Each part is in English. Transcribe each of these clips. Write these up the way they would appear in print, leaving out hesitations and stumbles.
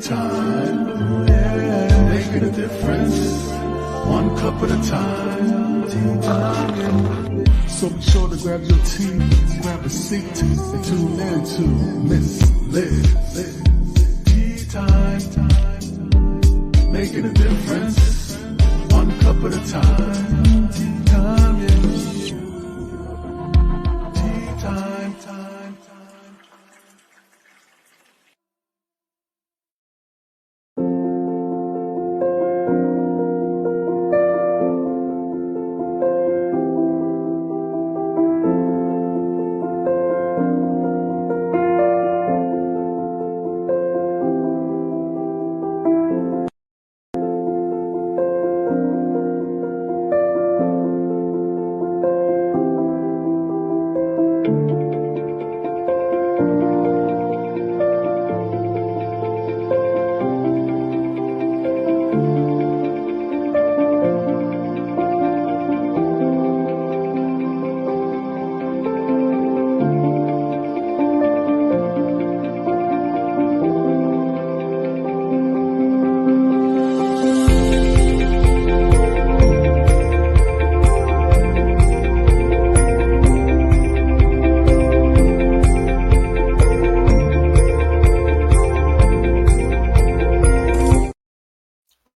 time, yeah, making a difference, one cup at a time, tea time. So be sure to grab your tea, grab a seat, and tune in to Miss Liz. Tea time, making a difference, one cup at a time, tea time, yeah. Tea time, time.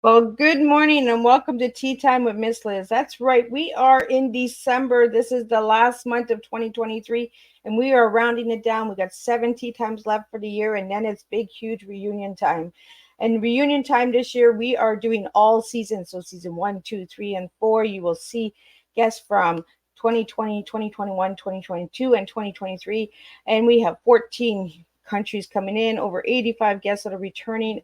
Well, good morning and welcome to Tea Time with Miss Liz. That's right. We are in December. This is the last month of 2023 and we are rounding it down. We got 7 tea times left for the year and then it's big, huge reunion time. And reunion time this year, we are doing all seasons. So season 1, 2, 3, and 4, you will see guests from 2020, 2021, 2022, and 2023. And we have 14 countries coming in, over 85 guests that are returning.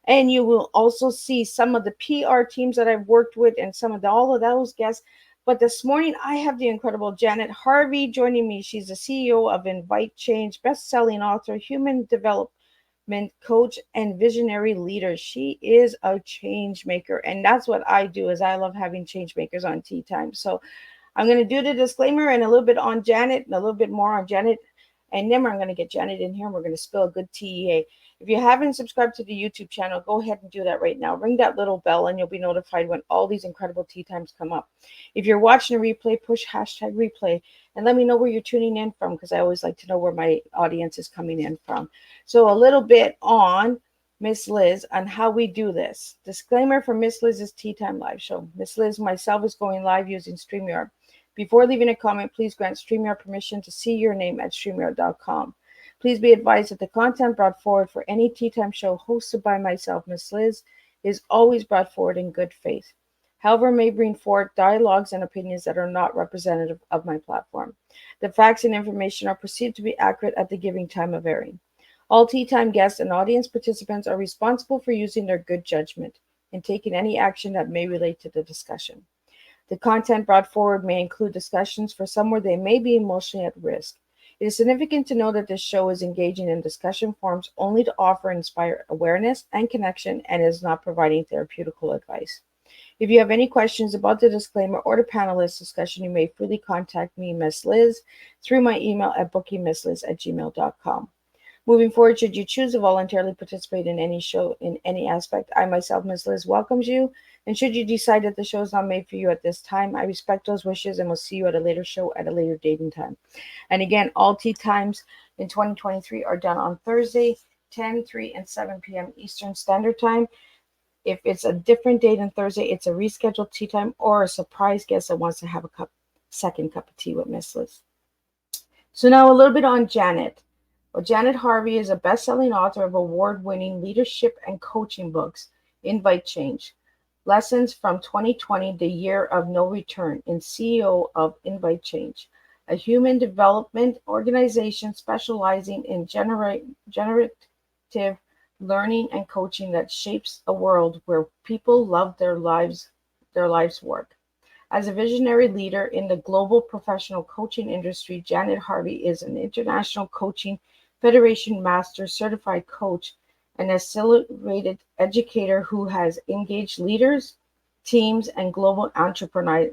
And you will also see some of the PR teams that I've worked with and all of those guests. But this morning, I have the incredible Janet Harvey joining me. She's the CEO of Invite Change, best-selling author, human development coach, and visionary leader. She is a change maker. And that's what I do, is I love having change makers on Tea Time. So I'm going to do the disclaimer and a little bit on Janet and a little bit more on Janet. And then I'm going to get Janet in here and we're going to spill a good TEA. If you haven't subscribed to the YouTube channel, go ahead and do that right now. Ring that little bell and you'll be notified when all these incredible tea times come up. If you're watching a replay, push hashtag replay and let me know where you're tuning in from, because I always like to know where my audience is coming in from. So a little bit on Miss Liz on how we do this. Disclaimer for Miss Liz's Tea Time live show. Miss Liz myself is going live using StreamYard. Before leaving a comment, please grant StreamYard permission to see your name at StreamYard.com. Please be advised that the content brought forward for any Tea Time show hosted by myself, Miss Liz, is always brought forward in good faith. However, may bring forward dialogues and opinions that are not representative of my platform. The facts and information are perceived to be accurate at the giving time of airing. All Tea Time guests and audience participants are responsible for using their good judgment and taking any action that may relate to the discussion. The content brought forward may include discussions for some where they may be emotionally at risk. It is significant to know that this show is engaging in discussion forums only to offer and inspire awareness and connection and is not providing therapeutical advice. If you have any questions about the disclaimer or the panelist discussion, you may freely contact me, Miss Liz, through my email at bookingmissliz@gmail.com. Moving forward, should you choose to voluntarily participate in any show in any aspect, I myself, Ms. Liz, welcomes you. And should you decide that the show is not made for you at this time, I respect those wishes and will see you at a later show at a later date and time. And again, all tea times in 2023 are done on Thursday, 10, 3, and 7 p.m. Eastern Standard Time. If it's a different date on Thursday, it's a rescheduled tea time or a surprise guest that wants to have a second cup of tea with Ms. Liz. So now a little bit on Janet. Well, Janet Harvey is a best-selling author of award-winning leadership and coaching books, Invite Change, Lessons from 2020, the Year of No Return, and CEO of Invite Change, a human development organization specializing in generative learning and coaching that shapes a world where people love their life's work. As a visionary leader in the global professional coaching industry, Janet Harvey is an international coaching Federation Master Certified Coach and accelerated educator who has engaged leaders, teams, and global enterprise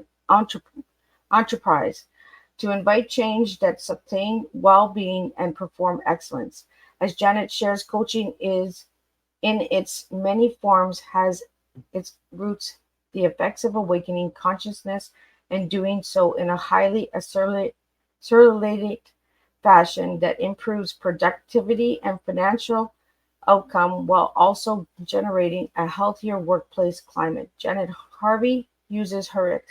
to invite change that sustain well-being and perform excellence. As Janet shares, coaching is in its many forms has its roots the effects of awakening consciousness and doing so in a highly accelerated fashion that improves productivity and financial outcome while also generating a healthier workplace climate. Janet Harvey uses her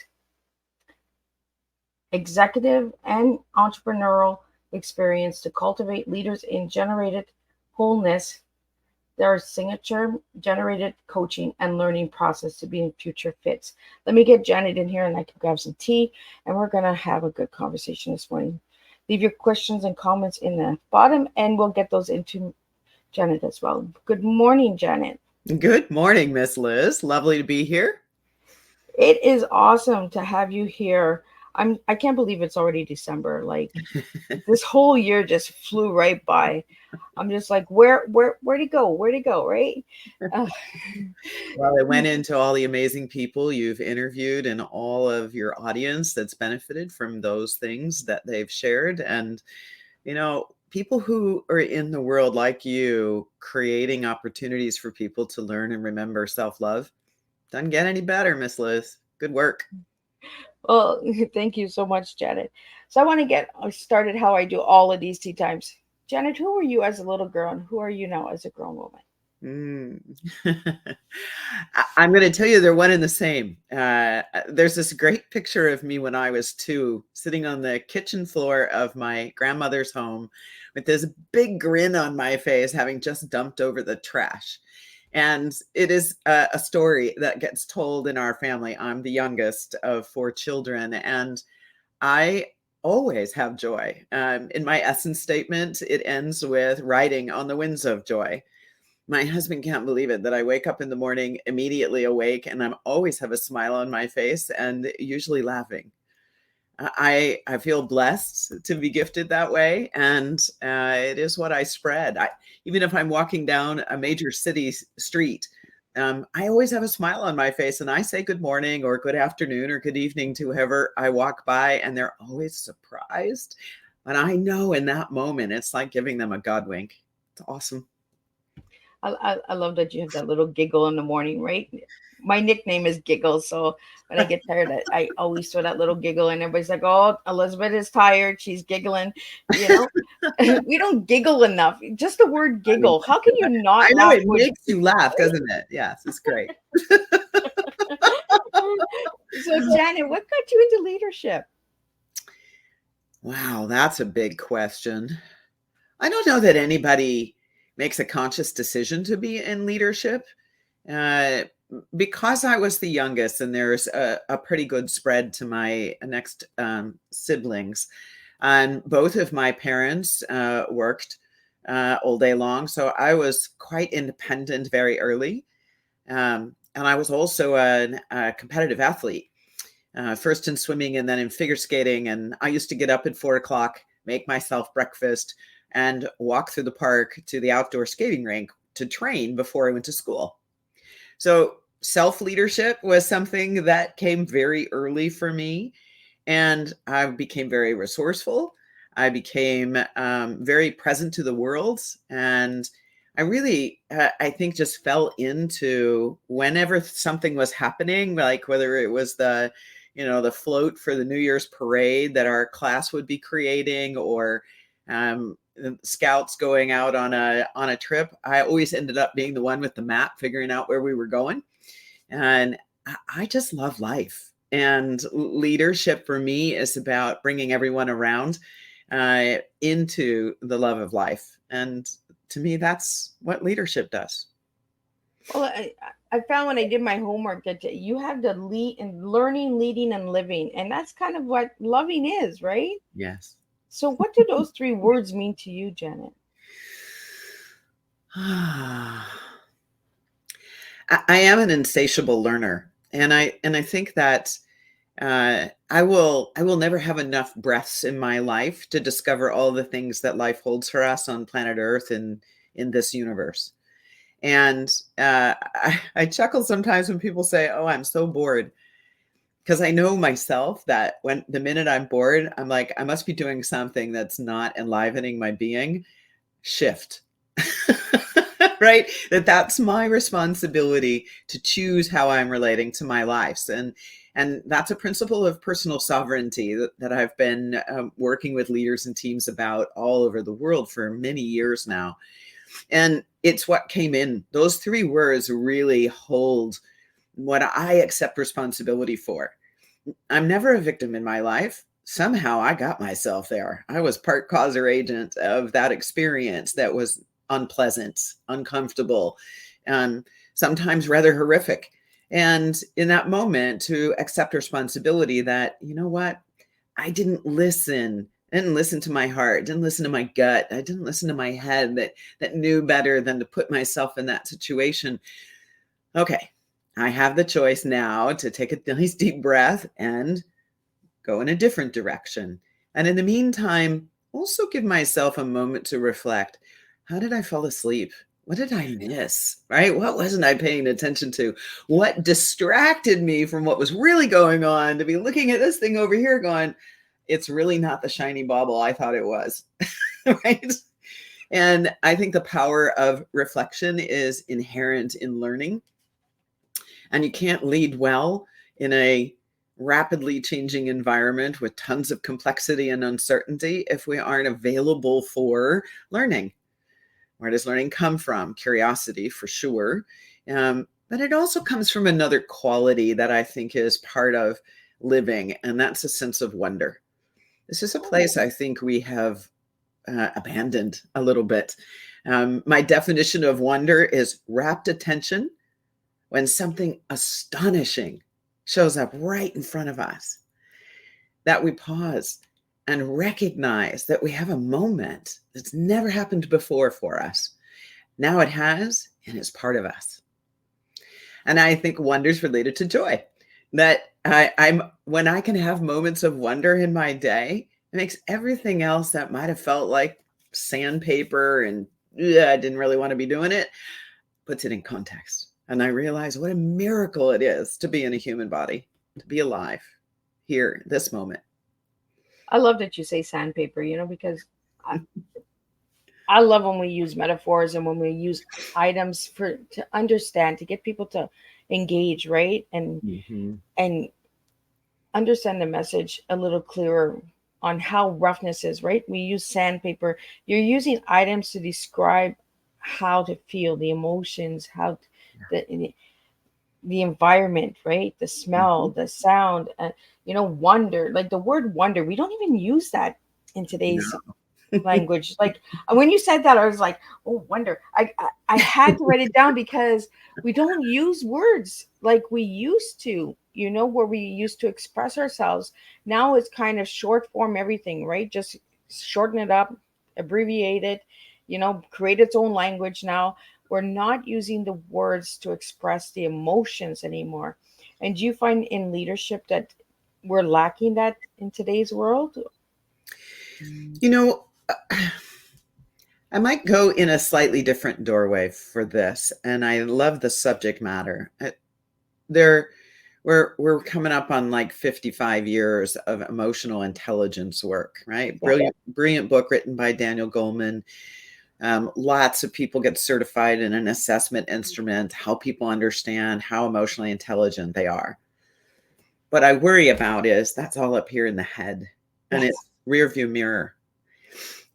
executive and entrepreneurial experience to cultivate leaders in generated wholeness, their signature generated coaching and learning process to be in future fits. Let me get Janet in here and I can grab some tea and we're going to have a good conversation this morning. Leave your questions and comments in the bottom and we'll get those into Janet as well. Good morning, Janet. Good morning, Miss Liz. Lovely to be here. It is awesome to have you here. I can't believe it's already December. Like this whole year just flew right by. I'm just like, where'd it go? Where'd it go? Right? Well, I went into all the amazing people you've interviewed and all of your audience that's benefited from those things that they've shared. And, people who are in the world like you, creating opportunities for people to learn and remember self-love, doesn't get any better, Miss Liz. Good work. Well, thank you so much, Janet. So I want to get started how I do all of these tea times. Janet, who were you as a little girl and who are you now as a grown woman? I'm going to tell you they're one and the same. There's this great picture of me when I was 2, sitting on the kitchen floor of my grandmother's home with this big grin on my face, having just dumped over the trash. And it is a story that gets told in our family. I'm the youngest of 4 children, and I always have joy. In my essence statement, it ends with riding on the winds of joy. My husband can't believe it that I wake up in the morning, immediately awake, and I always have a smile on my face and usually laughing. I feel blessed to be gifted that way, and it is what I spread. Even if I'm walking down a major city street, I always have a smile on my face, and I say good morning or good afternoon or good evening to whoever I walk by, and they're always surprised. And I know in that moment, it's like giving them a God wink. It's awesome. I love that you have that little giggle in the morning, right? My nickname is Giggle, so when I get tired, I always throw that little giggle, and everybody's like, "Oh, Elizabeth is tired; she's giggling." You know, we don't giggle enough. Just the word giggle. How can you not I know laugh? it makes you laugh, doesn't it? Yes, it's great. So, Janet, what got you into leadership? Wow, that's a big question. I don't know that anybody makes a conscious decision to be in leadership. Because I was the youngest and there's a pretty good spread to my next siblings, and both of my parents worked all day long. So I was quite independent very early. And I was also a competitive athlete, first in swimming and then in figure skating. And I used to get up at 4 o'clock, make myself breakfast, and walk through the park to the outdoor skating rink to train before I went to school. So self-leadership was something that came very early for me, and I became very resourceful. I became very present to the world, and I really, I think, just fell into whenever something was happening, like whether it was the float for the New Year's parade that our class would be creating, or scouts going out on a trip. I always ended up being the one with the map, figuring out where we were going. And I just love life. And leadership for me is about bringing everyone around into the love of life. And to me, that's what leadership does. Well, I found when I did my homework that you have to lead in learning, leading, and living. And that's kind of what loving is, right? Yes. So what do those 3 words mean to you, Janet? I am an insatiable learner. And I think that I will never have enough breaths in my life to discover all the things that life holds for us on planet Earth and in this universe. And I chuckle sometimes when people say, "Oh, I'm so bored," because I know myself that when the minute I'm bored, I'm like, I must be doing something that's not enlivening my being. Shift. right? That's my responsibility to choose how I'm relating to my lives. And that's a principle of personal sovereignty that I've been working with leaders and teams about all over the world for many years now. And it's what came in. Those three words really hold what I accept responsibility for. I'm never a victim in my life. Somehow I got myself there. I was part cause or agent of that experience that was unpleasant, uncomfortable, and sometimes rather horrific. And in that moment, to accept responsibility that, you know what, I didn't listen. I didn't listen to my heart, didn't listen to my gut. I didn't listen to my head that knew better than to put myself in that situation. Okay, I have the choice now to take a nice deep breath and go in a different direction. And in the meantime, also give myself a moment to reflect. How did I fall asleep? What did I miss? Right? What wasn't I paying attention to? What distracted me from what was really going on to be looking at this thing over here going, it's really not the shiny bauble I thought it was. Right? And I think the power of reflection is inherent in learning. And you can't lead well in a rapidly changing environment with tons of complexity and uncertainty if we aren't available for learning. Where does learning come from? Curiosity, for sure. But it also comes from another quality that I think is part of living, and that's a sense of wonder. This is a place I think we have abandoned a little bit. My definition of wonder is rapt attention when something astonishing shows up right in front of us, that we pause and recognize that we have a moment that's never happened before for us. Now it has, and it's part of us. And I think wonder's related to joy. That I'm when I can have moments of wonder in my day, it makes everything else that might have felt like sandpaper and I didn't really want to be doing it, puts it in context. And I realize what a miracle it is to be in a human body, to be alive here, this moment. I love that you say sandpaper, because I love when we use metaphors and when we use items to understand, to get people to engage, right? And understand the message a little clearer on how roughness is, right? We use sandpaper. You're using items to describe how to feel, the emotions, how the environment, right? The smell, the sound, wonder. Like the word wonder, we don't even use that in today's language. Like when you said that, I was like, oh, wonder. I had to write it down because we don't use words like we used to, where we used to express ourselves. Now it's kind of short form everything, right? Just shorten it up, abbreviate it, create its own language now. We're not using the words to express the emotions anymore. And do you find in leadership that we're lacking that in today's world? I might go in a slightly different doorway for this, and I love the subject matter. We're coming up on like 55 years of emotional intelligence work, right? Brilliant book written by Daniel Goleman. Lots of people get certified in an assessment instrument, help people understand how emotionally intelligent they are. What I worry about is that's all up here in the head, and it's rear view mirror.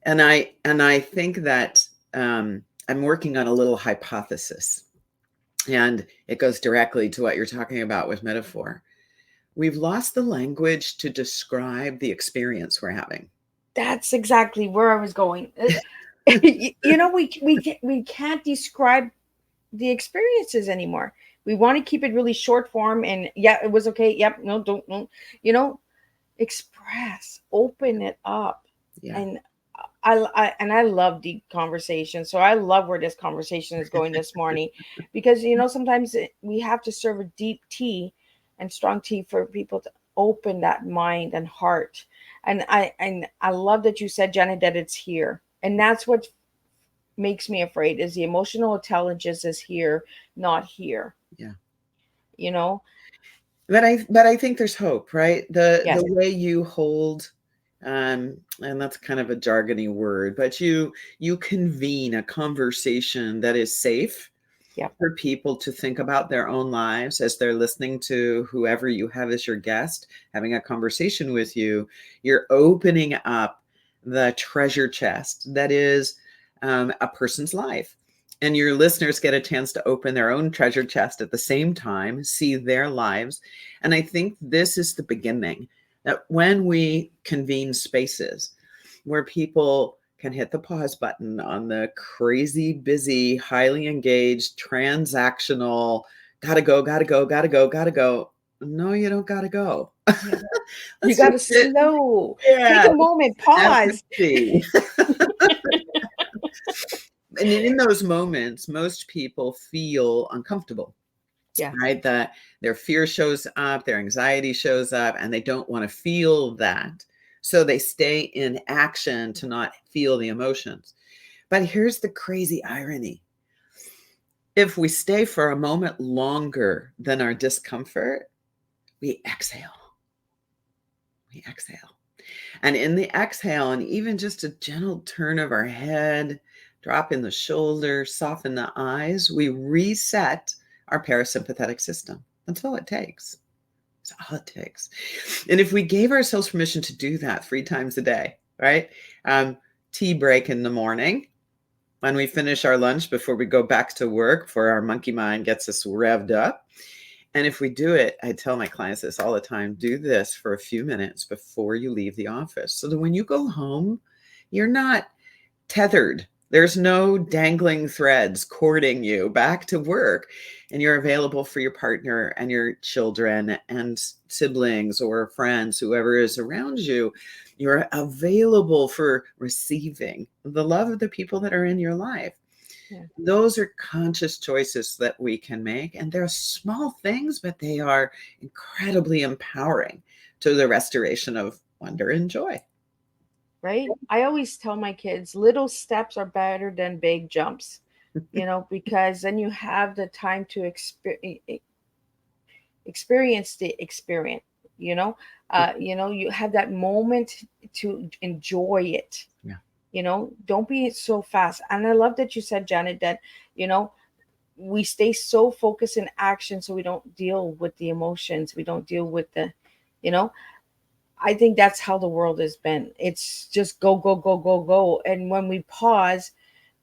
And I think that I'm working on a little hypothesis, and it goes directly to what you're talking about with metaphor. We've lost the language to describe the experience we're having. That's exactly where I was going. We can't describe the experiences anymore. We want to keep it really short form and it was okay. Yep. No, don't, express, open it up. Yeah. And I love deep conversation. So I love where this conversation is going this morning, because, sometimes we have to serve a deep tea and strong tea for people to open that mind and heart. And I love that you said, Janet, that it's here. And that's what makes me afraid is the emotional intelligence is here, not here. Yeah. But I think there's hope, right? Yes. The way you hold and that's kind of a jargony word, but you convene a conversation that is safe for people to think about their own lives as they're listening to whoever you have as your guest, having a conversation with you. You're opening up the treasure chest that is a person's life. And your listeners get a chance to open their own treasure chest at the same time, see their lives. And I think this is the beginning, that when we convene spaces where people can hit the pause button on the crazy, busy, highly engaged, transactional, gotta go, gotta go, gotta go, gotta go. No, you don't gotta go. You got to slow. Yeah. Take a moment, pause. And in those moments, most people feel uncomfortable. Yeah. Right? That their fear shows up, their anxiety shows up, and they don't want to feel that. So they stay in action to not feel the emotions. But here's the crazy irony. If we stay for a moment longer than our discomfort, we exhale. We exhale. And in the exhale, and even just a gentle turn of our head, drop in the shoulders, soften the eyes, we reset our parasympathetic system. That's all it takes. That's all it takes. And if we gave ourselves permission to do that 3 times a day, right? Tea break in the morning, when we finish our lunch before we go back to work, before our monkey mind gets us revved up. And if we do it, I tell my clients this all the time, do this for a few minutes before you leave the office, so that when you go home, you're not tethered. There's no dangling threads cording you back to work, and you're available for your partner and your children and siblings or friends, whoever is around you. You're available for receiving the love of the people that are in your life. Yeah. Those are conscious choices that we can make, and they're small things, but they are incredibly empowering to the restoration of wonder and joy. Right? I always tell my kids, little steps are better than big jumps, because then you have the time to experience the experience, you have that moment to enjoy it. Yeah. Don't be so fast. And I love that you said, Janet, that, we stay so focused in action, so we don't deal with the emotions. We don't deal with the, I think that's how the world has been. It's just go, go, go, go, go. And when we pause,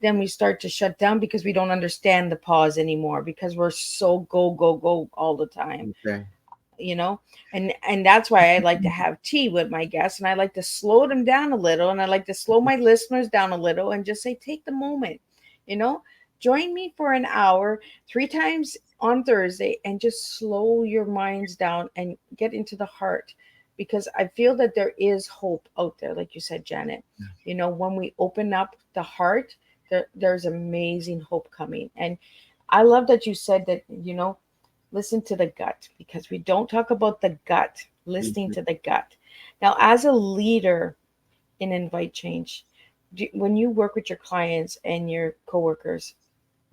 then we start to shut down because we don't understand the pause anymore, because we're so go, go, go all the time. Okay. And that's why I like to have tea with my guests, and I like to slow them down a little, and I like to slow my listeners down a little and just say, take the moment, join me for an hour 3 times on Thursday, and just slow your minds down and get into the heart. Because I feel that there is hope out there, like you said, Janet. Yeah. When we open up the heart, there's amazing hope coming. And I love that you said that, listen to the gut, because we don't talk about the gut, listening to the gut. Now, as a leader in Invite Change, when you work with your clients and your coworkers,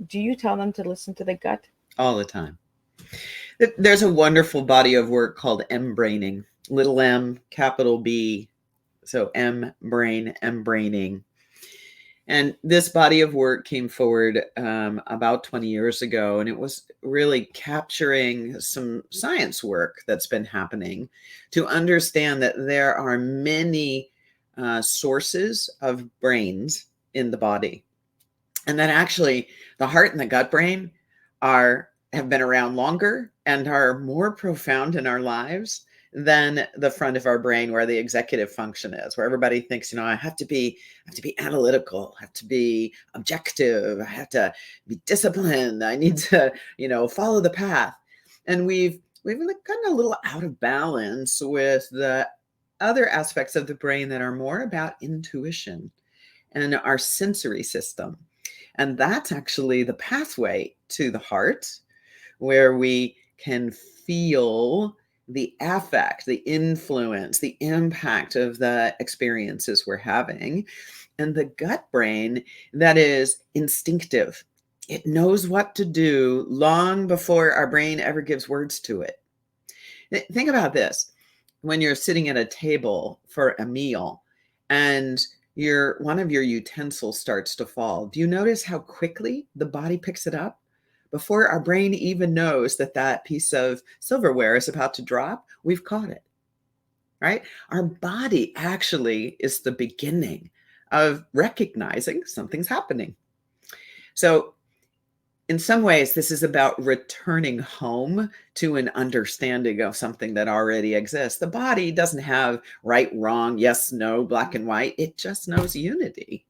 do you tell them to listen to the gut? All the time. There's a wonderful body of work called M-braining. Little m, capital B, so M-braining. And this body of work came forward about 20 years ago, and it was really capturing some science work that's been happening to understand that there are many sources of brains in the body, and that actually the heart and the gut brain have been around longer and are more profound in our lives than the front of our brain, where the executive function is, where everybody thinks, I have to be analytical, I have to be objective, I have to be disciplined, I need to, follow the path. And we've gotten a little out of balance with the other aspects of the brain that are more about intuition and our sensory system. And that's actually the pathway to the heart, where we can feel the affect, the influence, the impact of the experiences we're having. And the gut brain, that is instinctive. It knows what to do long before our brain ever gives words to it. Think about this. when you're sitting at a table for a meal and one of your utensils starts to fall, do you notice how quickly the body picks it up? Before our brain even knows that that piece of silverware is about to drop, we've caught it, right? Our body actually is the beginning of recognizing something's happening. So in some ways, this is about returning home to an understanding of something that already exists. The body doesn't have right, wrong, yes, no, black and white. It just knows unity.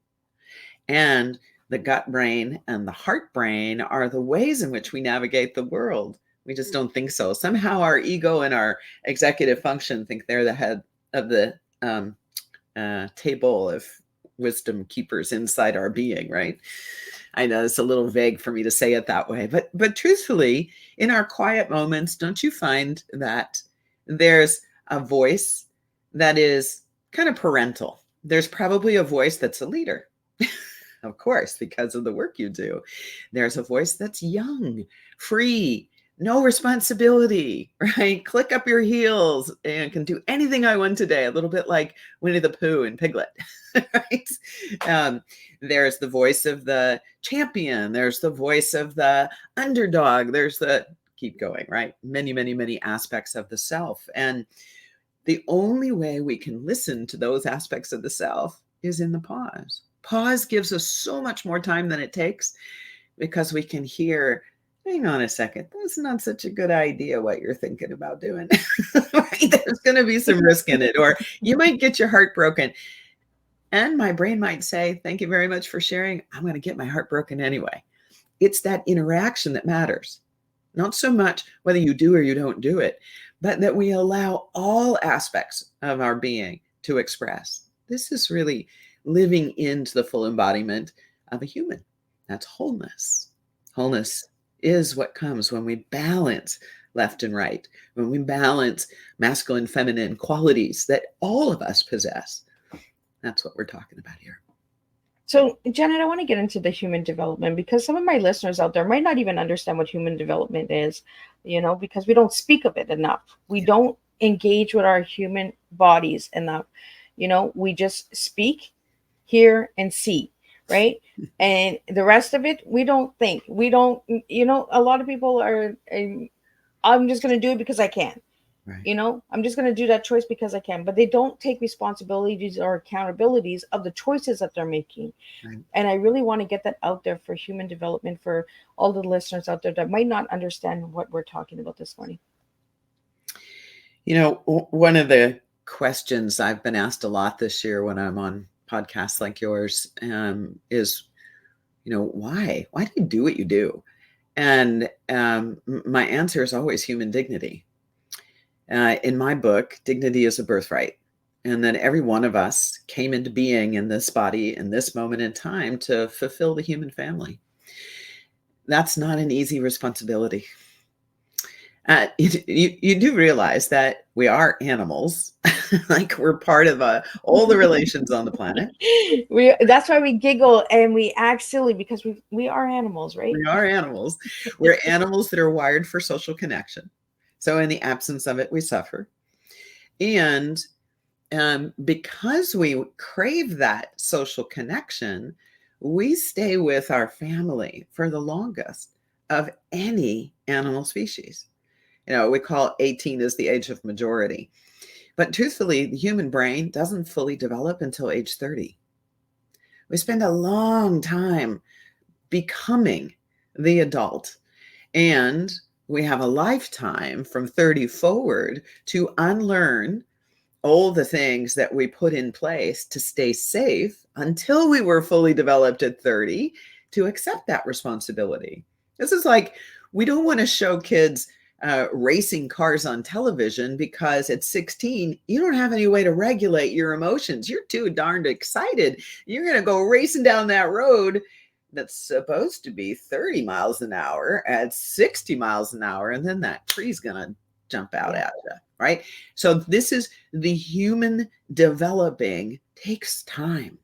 And the gut brain and the heart brain are the ways in which we navigate the world. We just don't think so. Somehow our ego and our executive function think they're the head of the table of wisdom keepers inside our being, right? I know it's a little vague for me to say it that way, but truthfully, in our quiet moments, don't you find that there's a voice that is kind of parental? There's probably a voice that's a leader, of course, because of the work you do. There's a voice that's young, free, no responsibility, right? Click up your heels and can do anything I want today. A little bit like Winnie the Pooh and Piglet, right? There's the voice of the champion. There's the voice of the underdog. There's the, keep going, right? Many, many, many aspects of the self. And the only way we can listen to those aspects of the self is in the pause. Pause gives us so much more time than it takes because we can hear, hang on a second, that's not such a good idea what you're thinking about doing. Right? There's going to be some risk in it, or you might get your heart broken. And my brain might say, thank you very much for sharing. I'm going to get my heart broken anyway. It's that interaction that matters. Not so much whether you do or you don't do it, but that we allow all aspects of our being to express. This is really living into the full embodiment of a human. That's wholeness. Wholeness is what comes when we balance left and right, when we balance masculine, feminine qualities that all of us possess. That's what we're talking about here. So, Janet, I want to get into the human development because some of my listeners out there might not even understand what human development is, because we don't speak of it enough. We don't engage with our human bodies enough. We just speak, hear, and see, right? And the rest of it, we don't think. We don't, a lot of people are, I'm just going to do it because I can. Right. I'm just going to do that choice because I can, but they don't take responsibilities or accountabilities of the choices that they're making. Right. And I really want to get that out there for human development, for all the listeners out there that might not understand what we're talking about this morning. One of the questions I've been asked a lot this year when I'm on podcasts like yours is, why do you do what you do? And my answer is always human dignity. In my book, dignity is a birthright, and that every one of us came into being in this body in this moment in time to fulfill the human family. That's not an easy responsibility. You do realize that we are animals, like we're part of all the relations on the planet. That's why we giggle and we act silly, because we are animals, right? We are animals. We're animals that are wired for social connection. So in the absence of it, we suffer. And because we crave that social connection, we stay with our family for the longest of any animal species. We call 18 as the age of majority. But truthfully, the human brain doesn't fully develop until age 30. We spend a long time becoming the adult, and we have a lifetime from 30 forward to unlearn all the things that we put in place to stay safe until we were fully developed at 30 to accept that responsibility. This is like, we don't want to show kids racing cars on television because at 16, you don't have any way to regulate your emotions. You're too darned excited. You're going to go racing down that road that's supposed to be 30 miles an hour at 60 miles an hour. And then that tree's going to jump out at you, right? So this is the human developing takes time.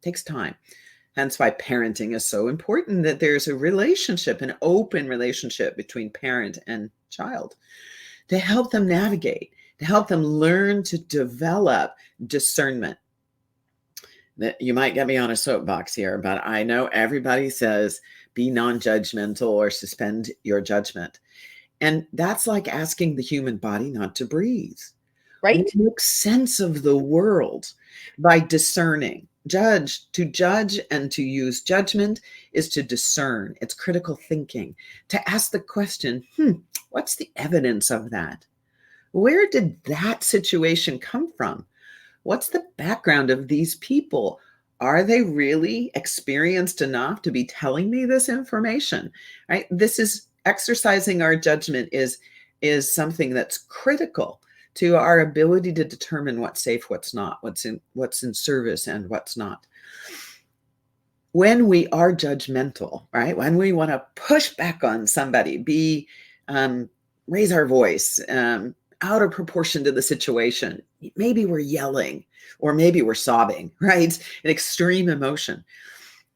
Hence why parenting is so important, that there's a relationship, an open relationship between parent and child to help them navigate, to help them learn to develop discernment. That you might get me on a soapbox here, but I know everybody says be non-judgmental or suspend your judgment. And that's like asking the human body not to breathe. Right? We make sense of the world by discerning. To judge and to use judgment is to discern. It's critical thinking. To ask the question, what's the evidence of that? Where did that situation come from? What's the background of these people? Are they really experienced enough to be telling me this information? Right? This is exercising our judgment is something that's critical to our ability to determine what's safe, what's not, what's in service and what's not. When we are judgmental, right? When we want to push back on somebody, raise our voice, out of proportion to the situation. Maybe we're yelling or maybe we're sobbing, right? An extreme emotion.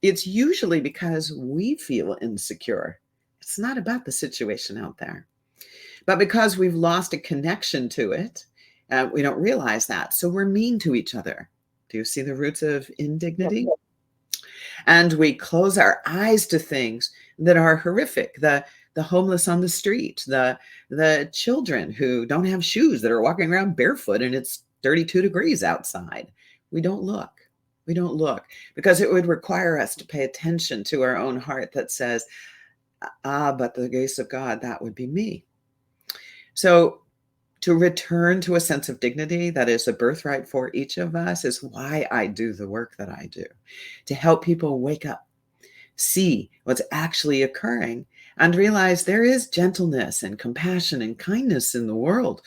It's usually because we feel insecure. It's not about the situation out there. But because we've lost a connection to it, we don't realize that. So we're mean to each other. Do you see the roots of indignity? Yep. And we close our eyes to things that are horrific. The homeless on the street, the children who don't have shoes that are walking around barefoot and it's 32 degrees outside. We don't look. We don't look because it would require us to pay attention to our own heart that says, but the grace of God, that would be me. So to return to a sense of dignity that is a birthright for each of us is why I do the work that I do, to help people wake up, see what's actually occurring, and realize there is gentleness and compassion and kindness in the world.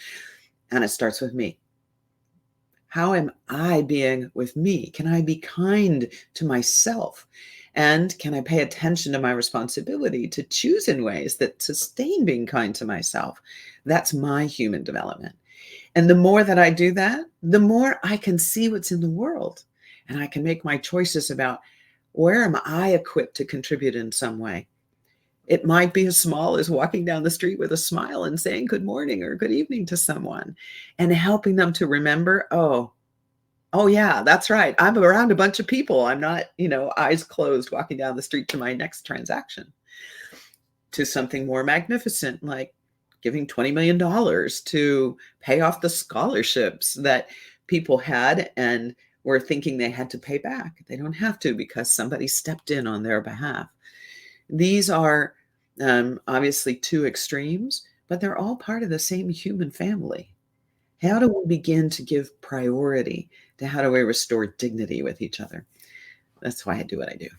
And it starts with me. How am I being with me? Can I be kind to myself? And can I pay attention to my responsibility to choose in ways that sustain being kind to myself? That's my human development. And the more that I do that, the more I can see what's in the world. And I can make my choices about where am I equipped to contribute in some way. It might be as small as walking down the street with a smile and saying good morning or good evening to someone and helping them to remember, oh yeah, that's right. I'm around a bunch of people. I'm not, eyes closed walking down the street to my next transaction. To something more magnificent, like giving $20 million to pay off the scholarships that people had and were thinking they had to pay back. They don't have to because somebody stepped in on their behalf. These are obviously two extremes, but they're all part of the same human family. How do we begin to give priority to how do we restore dignity with each other? That's why I do what I do.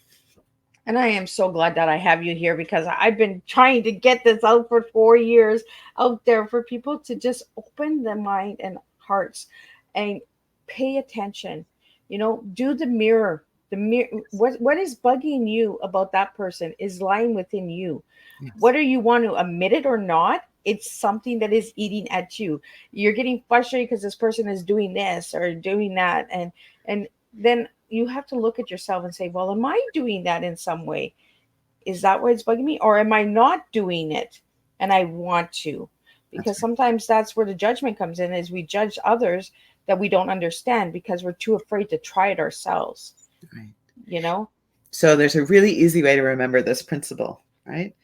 And I am so glad that I have you here because I've been trying to get this out for 4 years out there for people to just open their mind and hearts and pay attention. Do the mirror. The mirror. What is bugging you about that person is lying within you. Yes. Whether you want to admit it or not, it's something that is eating at you. You're getting frustrated because this person is doing this or doing that, and then you have to look at yourself and say, well, am I doing that in some way? Is that why it's bugging me? Or am I not doing it and I want to? Because sometimes that's where the judgment comes in, is we judge others that we don't understand because we're too afraid to try it ourselves. Right. So there's a really easy way to remember this principle, right?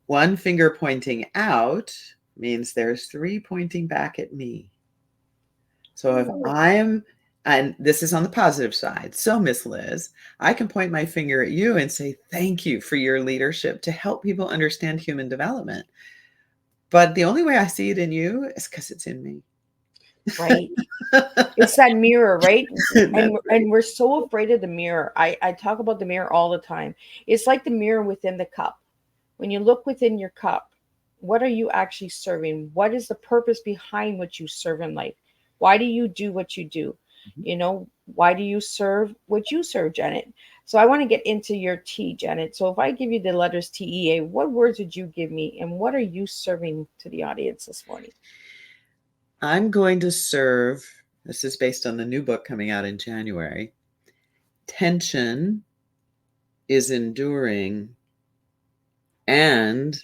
One finger pointing out means there's 3 pointing back at me. So if and this is on the positive side. So Miss Liz, I can point my finger at you and say, thank you for your leadership to help people understand human development. But the only way I see it in you is because it's in me. Right. It's that mirror, right? And we're so afraid of the mirror. I talk about the mirror all the time. It's like the mirror within the cup. When you look within your cup, what are you actually serving? What is the purpose behind what you serve in life? Why do you do what you do? Why do you serve what you serve, Janet? So I want to get into your T, Janet. So if I give you the letters TEA, what words would you give me? And what are you serving to the audience this morning? I'm going to serve, this is based on the new book coming out in January. Tension is enduring and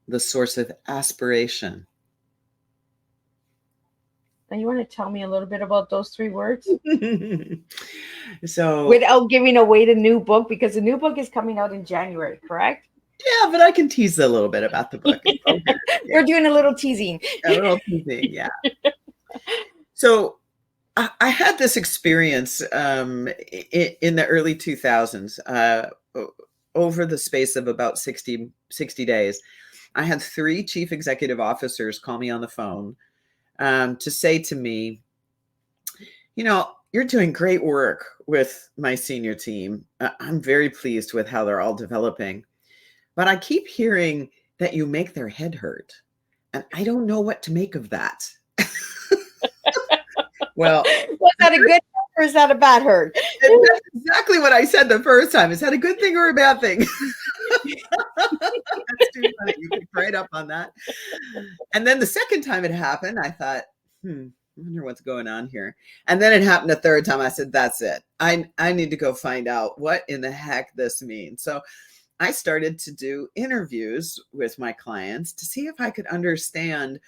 the source of aspiration. Now, you want to tell me a little bit about those 3 words So, without giving away the new book, because the new book is coming out in January, correct? yeah, but I can tease a little bit about the book. Okay. We're doing a little teasing. A little teasing, yeah. So I had this experience in the early 2000s. Over the space of about 60 days, I had 3 chief executive officers call me on the phone to say to me, you're doing great work with my senior team. I'm very pleased with how they're all developing. But I keep hearing that you make their head hurt. And I don't know what to make of that. Well, was that a good or is that a bad hurt? That's exactly what I said the first time. Is that a good thing or a bad thing? That's too funny. You picked right up on that. And then the second time it happened, I thought, I wonder what's going on here. And then it happened a third time. I said, that's it. I need to go find out what in the heck this means. So I started to do interviews with my clients to see if I could understand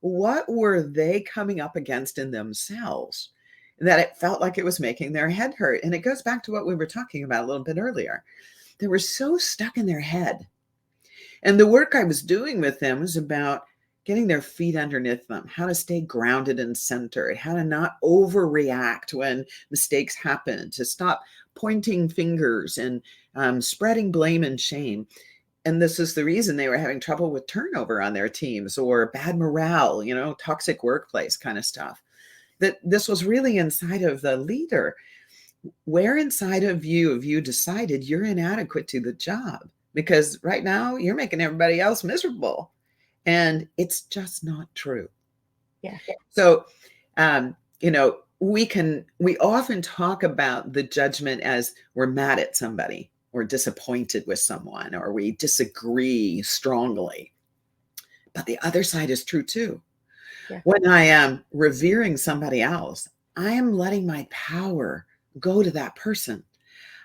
what were they coming up against in themselves that it felt like it was making their head hurt. And it goes back to what we were talking about a little bit earlier. They were so stuck in their head. And the work I was doing with them was about getting their feet underneath them, how to stay grounded and centered, how to not overreact when mistakes happen, to stop pointing fingers and spreading blame and shame. And this is the reason they were having trouble with turnover on their teams or bad morale, toxic workplace kind of stuff. That this was really inside of the leader. Where inside of you have you decided you're inadequate to the job? Because right now you're making everybody else miserable. And it's just not true. Yeah. So, we often talk about the judgment as we're mad at somebody or disappointed with someone, or we disagree strongly. But the other side is true too. Yeah. When I am revering somebody else, I am letting my power go to that person.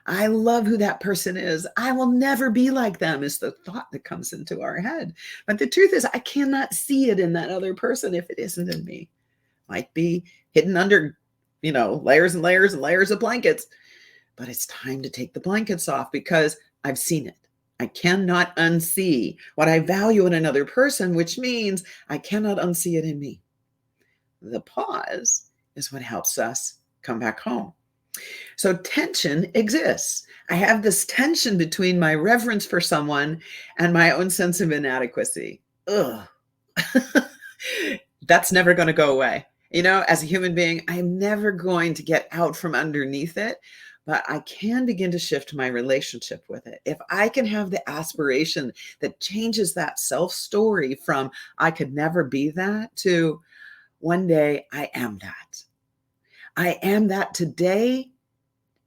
I love who that person is. I will never be like them is the thought that comes into our head. But the truth is, I cannot see it in that other person if it isn't in me. Might be hidden under, layers and layers and layers of blankets. But it's time to take the blankets off because I've seen it. I cannot unsee what I value in another person, which means I cannot unsee it in me. The pause is what helps us come back home. So tension exists. I have this tension between my reverence for someone and my own sense of inadequacy. Ugh. That's never going to go away. As a human being, I'm never going to get out from underneath it, but I can begin to shift my relationship with it. If I can have the aspiration that changes that self-story from I could never be that to one day I am that. I am that today,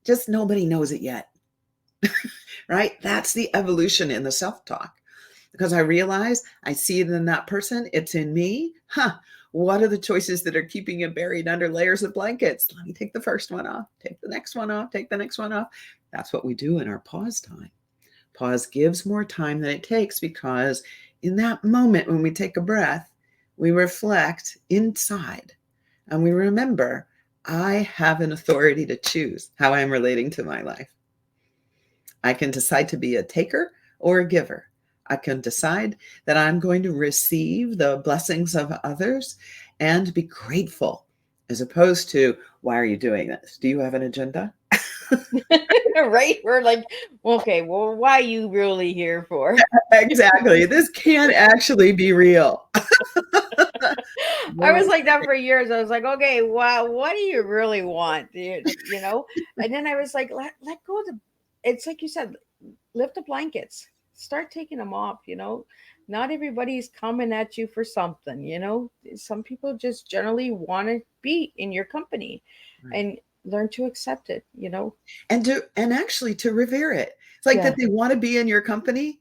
just nobody knows it yet, right? That's the evolution in the self-talk. Because I realize I see it in that person, it's in me. What are the choices that are keeping it buried under layers of blankets? Let me take the first one off, take the next one off, take the next one off. That's what we do in our pause time. Pause gives more time than it takes because in that moment when we take a breath, we reflect inside and we remember I have an authority to choose how I'm relating to my life. I can decide to be a taker or a giver. I can decide that I'm going to receive the blessings of others and be grateful, as opposed to, why are you doing this? Do you have an agenda? Right? We're like, okay, well, why are you really here for? Exactly. This can't actually be real. I was like that for years. I was like, okay, wow, what do you really want? And then I was like, let go of it's like you said, lift the blankets, start taking them off. Not everybody's coming at you for something. Some people just generally want to be in your company. Right. And learn to accept it, and actually to revere it. It's like that they want to be in your company.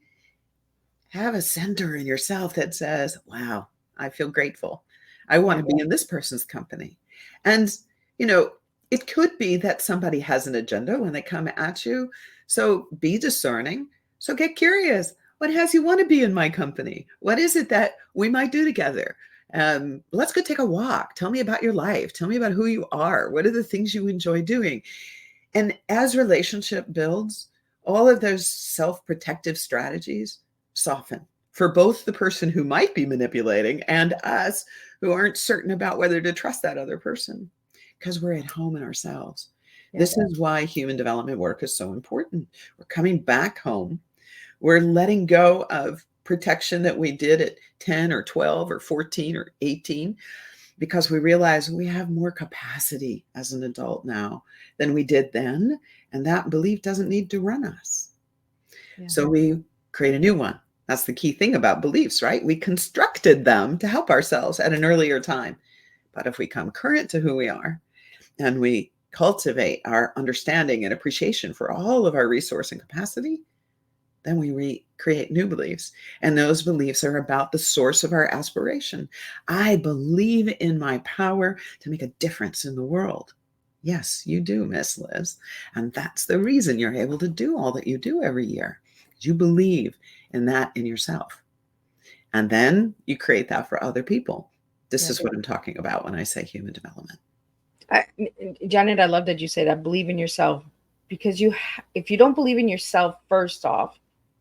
Have a center in yourself that says, wow, I feel grateful. I want to be in this person's company. And, it could be that somebody has an agenda when they come at you. So be discerning. So get curious. What has you want to be in my company? What is it that we might do together? Let's go take a walk. Tell me about your life. Tell me about who you are. What are the things you enjoy doing? And as relationship builds, all of those self-protective strategies soften for both the person who might be manipulating and us who aren't certain about whether to trust that other person, because we're at home in ourselves. Yeah. This is why human development work is so important. We're coming back home. We're letting go of protection that we did at 10 or 12 or 14 or 18, because we realize we have more capacity as an adult now than we did then. And that belief doesn't need to run us. Yeah. So we create a new one. That's the key thing about beliefs, right? We constructed them to help ourselves at an earlier time. But if we come current to who we are and we cultivate our understanding and appreciation for all of our resource and capacity, then we create new beliefs. And those beliefs are about the source of our aspiration. I believe in my power to make a difference in the world. Yes, you do, Miss Liz. And that's the reason you're able to do all that you do every year. You believe in that in yourself. And then you create that for other people. This is what I'm talking about when I say human development. Janet, I love that you say that. Believe in yourself, because if you don't believe in yourself, first off,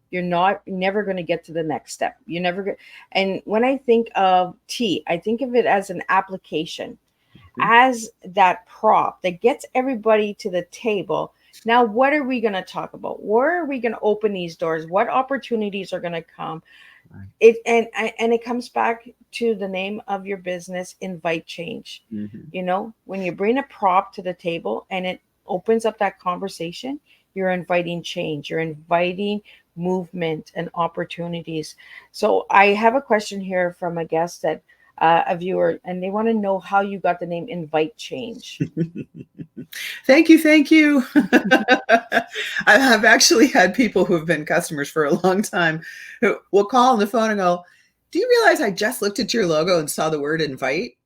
you're never going to get to the next step. You never get. And when I think of tea, I think of it as an application, as that prop that gets everybody to the table. Now, what are we going to talk about? Where are we going to open these doors? What opportunities are going to come? And it comes back to the name of your business, Invite Change. You know, when you bring a prop to the table and it opens up that conversation, you're inviting change. You're inviting movement and opportunities. So I have a question here from a guest, that a viewer, and they want to know how you got the name Invite Change. Thank you. I've actually had people who have been customers for a long time who will call on the phone and go, do you realize I just looked at your logo and saw the word invite?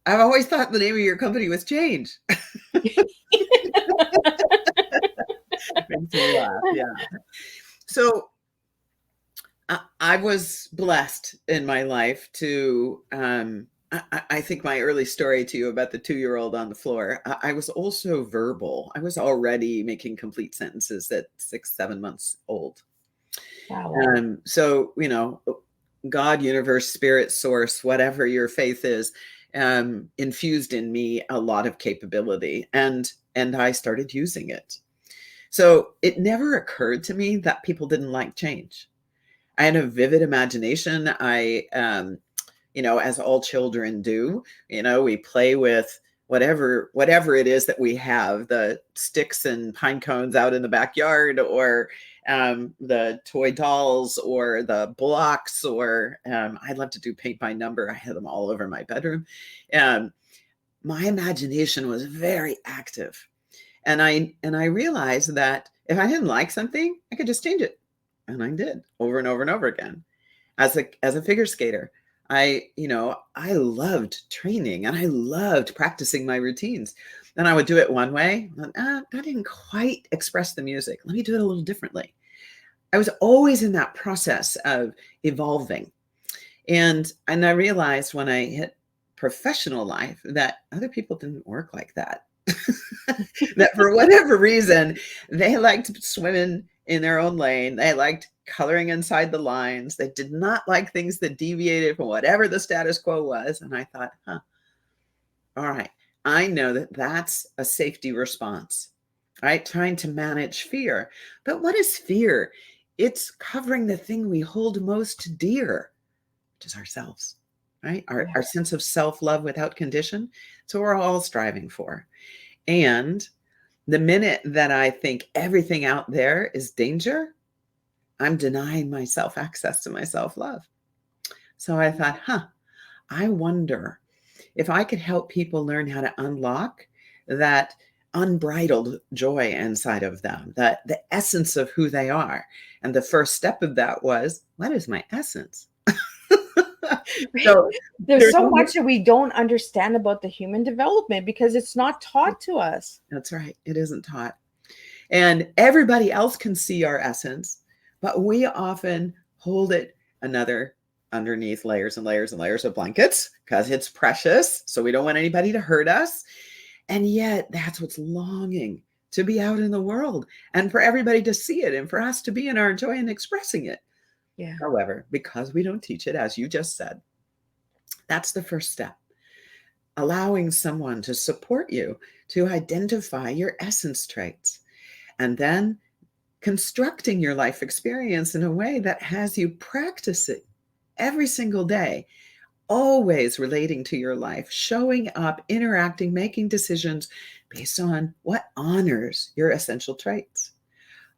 I've always thought the name of your company was Change. Makes me laugh, yeah. So I was blessed in my life to, I think my early story to you about the 2-year-old on the floor, I was also verbal. I was already making complete sentences at 6, 7 months old. Wow. So, you know, God, universe, spirit, source, whatever your faith is, infused in me a lot of capability, and I started using it. So it never occurred to me that people didn't like change. I had a vivid imagination. I, you know, as all children do, you know, we play with whatever it is that we have, the sticks and pine cones out in the backyard, or the toy dolls, or the blocks, or I love to do paint by number. I had them all over my bedroom. My imagination was very active. And I realized that if I didn't like something, I could just change it. And I did over and over and over again. As a figure skater, I loved training and I loved practicing my routines. And I would do it one way. That didn't quite express the music. Let me do it a little differently. I was always in that process of evolving. And I realized when I hit professional life that other people didn't work like that. That for whatever reason, they liked swimming in their own lane. They liked coloring inside the lines. They did not like things that deviated from whatever the status quo was. And I thought, all right, I know that that's a safety response, right? Trying to manage fear. But what is fear? It's covering the thing we hold most dear, which is ourselves, right? Our sense of self-love without condition. So we're all striving for. And the minute that I think everything out there is danger, I'm denying myself access to my self-love. So I thought, I wonder if I could help people learn how to unlock that unbridled joy inside of them, that the essence of who they are. And the first step of that was, what is my essence? So there's so much that we don't understand about the human development because it's not taught to us. That's right. It isn't taught. And everybody else can see our essence, but we often hold it another underneath layers and layers and layers of blankets because it's precious. So we don't want anybody to hurt us. And yet that's what's longing to be out in the world and for everybody to see it and for us to be in our joy and expressing it. Yeah. However, because we don't teach it, as you just said, that's the first step. Allowing someone to support you to identify your essence traits, and then constructing your life experience in a way that has you practice it every single day, always relating to your life, showing up, interacting, making decisions based on what honors your essential traits,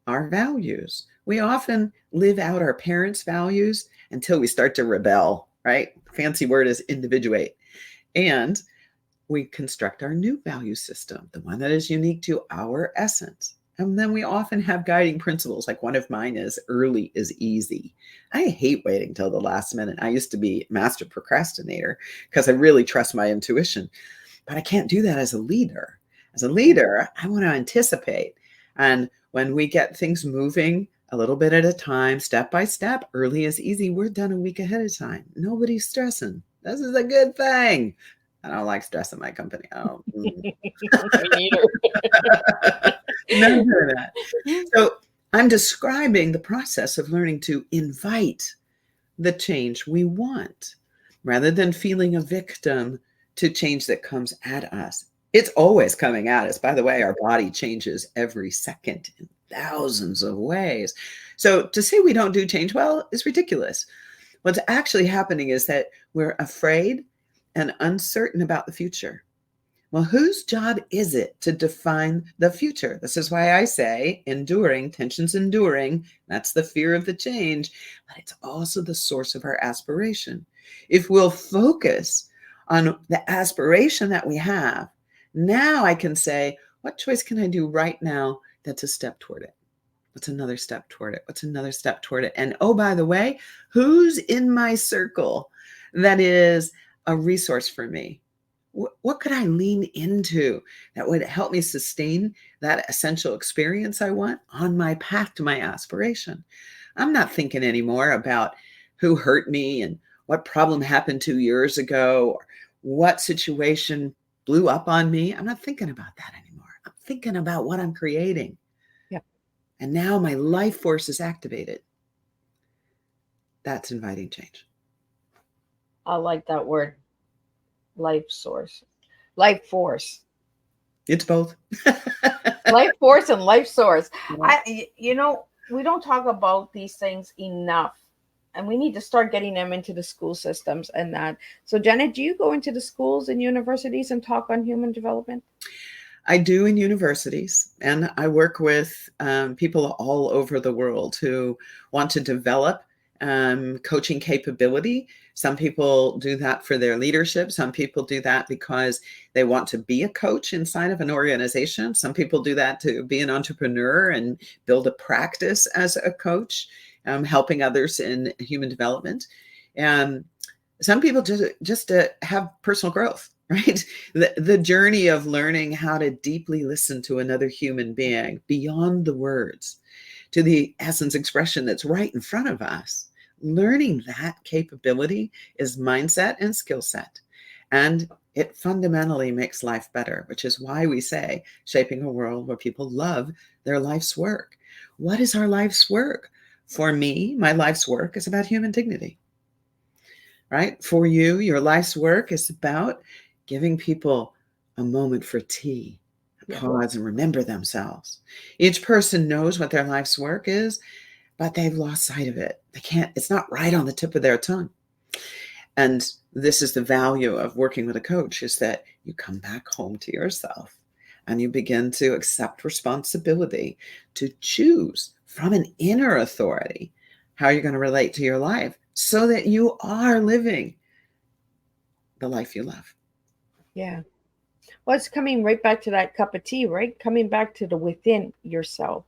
our values. We often live out our parents' values until we start to rebel, right? Fancy word is individuate. And we construct our new value system, the one that is unique to our essence. And then we often have guiding principles. Like one of mine is early is easy. I hate waiting till the last minute. I used to be a master procrastinator because I really trust my intuition, but I can't do that as a leader. As a leader, I want to anticipate. And when we get things moving a little bit at a time, step by step, early is easy. We're done a week ahead of time. Nobody's stressing. This is a good thing. I don't like stress in my company. I don't. Me neither. None of that. So I'm describing the process of learning to invite the change we want rather than feeling a victim to change that comes at us. It's always coming at us. By the way, our body changes every second in thousands of ways. So to say we don't do change well is ridiculous. What's actually happening is that we're afraid and uncertain about the future. Well, whose job is it to define the future? This is why I say enduring, tension's enduring. That's the fear of the change, but it's also the source of our aspiration. If we'll focus on the aspiration that we have, now I can say, what choice can I do right now that's a step toward it? What's another step toward it? What's another step toward it? And oh, by the way, who's in my circle that is a resource for me? What could I lean into that would help me sustain that essential experience I want on my path to my aspiration? I'm not thinking anymore about who hurt me and what problem happened 2 years ago or what situation blew up on me. I'm not thinking about that anymore. I'm thinking about what I'm creating. Yep. And now my life force is activated. That's inviting change. I like that word. Life force. It's both. Life force and life source. Yeah. We don't talk about these things enough, and we need to start getting them into the school systems and that. So Janet, do you go into the schools and universities and talk on human development? I do in universities, and I work with people all over the world who want to develop coaching capability. Some people do that for their leadership. Some people do that because they want to be a coach inside of an organization. Some people do that to be an entrepreneur and build a practice as a coach, helping others in human development. Some people just to have personal growth, right? The journey of learning how to deeply listen to another human being beyond the words, to the essence expression that's right in front of us. Learning that capability is mindset and skill set. And it fundamentally makes life better, which is why we say shaping a world where people love their life's work. What is our life's work? For me, my life's work is about human dignity, right? For you, your life's work is about giving people a moment for tea, pause and remember themselves. Each person knows what their life's work is, but they've lost sight of it. It's not right on the tip of their tongue. And this is the value of working with a coach, is that you come back home to yourself and you begin to accept responsibility to choose from an inner authority how you're going to relate to your life so that you are living the life you love. Yeah. Well, it's coming right back to that cup of tea, right? Coming back to the within yourself,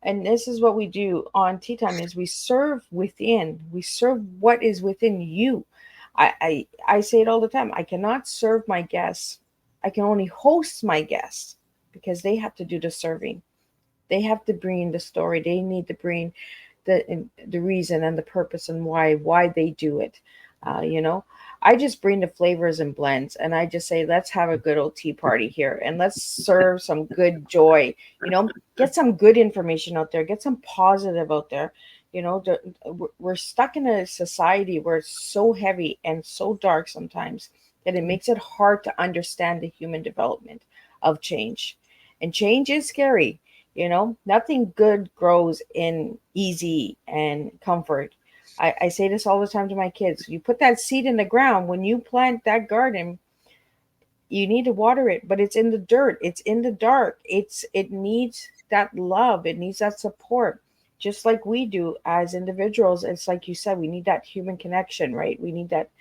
and this is what we do on Teatime is we serve within. We serve what is within you. I say it all the time. I cannot serve my guests. I can only host my guests because they have to do the serving. They have to bring the story. They need to bring the reason and the purpose and why they do it. You know, I just bring the flavors and blends, and I just say, let's have a good old tea party here, and let's serve some good joy. You know, get some good information out there, get some positive out there. You know, we're stuck in a society where it's so heavy and so dark sometimes that it makes it hard to understand the human development of change. And change is scary. You know, nothing good grows in easy and comfort. I say this all the time to my kids. You put that seed in the ground, when you plant that garden, you need to water it, but it's in the dirt, it's in the dark. It needs that love, it needs that support, just like we do as individuals. It's like you said, we need that human connection, right? We need that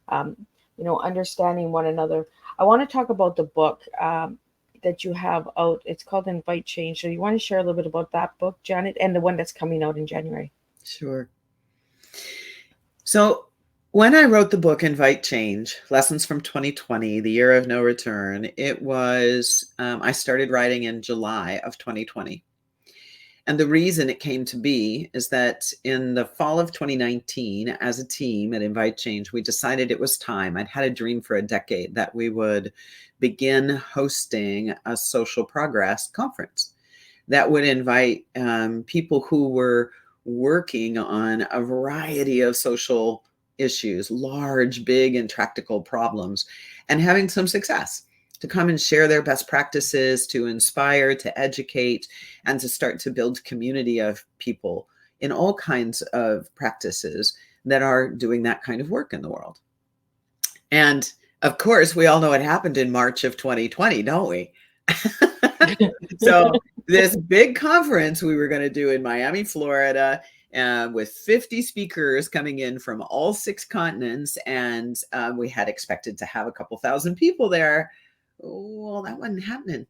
um, understanding one another. I want to talk about the book that you have out. It's called Invite Change. So you want to share a little bit about that book, Janet, and the one that's coming out in January? Sure. So when I wrote the book, Invite Change, Lessons from 2020, the Year of No Return, it was, I started writing in July of 2020. And the reason it came to be is that in the fall of 2019, as a team at Invite Change, we decided it was time. I'd had a dream for a decade that we would begin hosting a social progress conference that would invite people who were working on a variety of social issues, large, big, and practical problems, and having some success, to come and share their best practices, to inspire, to educate, and to start to build community of people in all kinds of practices that are doing that kind of work in the world. And of course, we all know what happened in March of 2020, don't we? So this big conference we were going to do in Miami, Florida, with 50 speakers coming in from all 6 continents. And we had expected to have a couple thousand people there. Well, that wasn't happening.